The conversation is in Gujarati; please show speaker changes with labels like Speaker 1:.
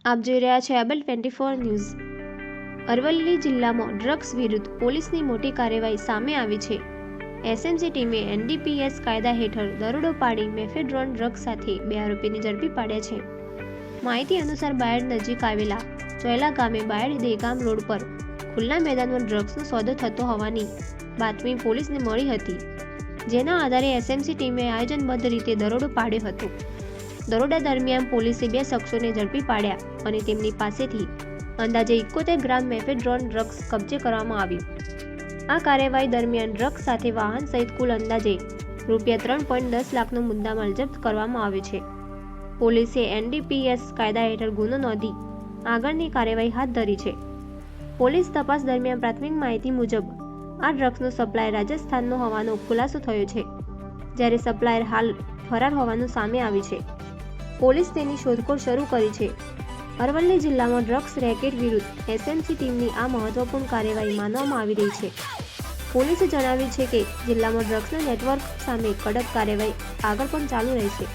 Speaker 1: આપ જોઈ રહ્યા છો એબલ 24 ન્યૂઝ। અરવલ્લી જિલ્લામાં ડ્રગ્સ વિરુદ્ધ પોલીસની મોટી કાર્યવાહી સામે આવી છે। એસએમસી ટીમે એનડીપીએસ કાયદા હેઠળ દરોડો પાડી મેફેડ્રોન ડ્રગ્સ સાથે 2 આરોપીને ઝડપી પાડ્યા છે। માહિતી અનુસાર બાયડ નજીક આવેલા ચોયલા ગામે બાયડ દેગામ રોડ પર ખુલ્લા મેદાનમાં ડ્રગ્સનો સોદો થતો હોવાની બાતમી પોલીસને મળી હતી, જેના આધારે એસએમસી ટીમે આયોજનબદ્ધ રીતે દરોડો પાડ્યો હતો। દરોડા દરમિયાન પોલીસે 2 શખ્સોને ઝડપી પાડ્યા અને તેમની પાસેથી અંદાજે 71 ગ્રામ મેફેડ્રોન ડ્રગ્સ કબજે કરવામાં આવ્યું। આ કાર્યવાહી દરમિયાન ડ્રગ્સ સાથે વાહન સહિત કુલ અંદાજે ₹3.10 લાખનો મુદ્દામાલ જપ્ત કરવામાં આવ્યો છે। પોલીસે એનડીપીએસ કાયદા હેઠળ ગુનો નોંધી આગળની કાર્યવાહી હાથ ધરી છે। પોલીસ તપાસ દરમિયાન પ્રાથમિક માહિતી મુજબ આ ડ્રગ્સનો સપ્લાયર રાજસ્થાનનો હોવાનો ખુલાસો થયો છે, જ્યારે સપ્લાયર હાલ ફરાર હોવાનું સામે આવ્યું છે। પોલીસ તેની શોધખોળ શરૂ કરી છે। અરવલ્લી જિલ્લામાં ડ્રગ્સ રેકેટ વિરુદ્ધ એસએમસી ટીમની આ મહત્વપૂર્ણ કાર્યવાહી માનવામાં આવી રહી છે। પોલીસે જણાવ્યું છે કે જિલ્લામાં ડ્રગ્સના નેટવર્ક સામે કડક કાર્યવાહી આગળ પણ ચાલુ રહેશે।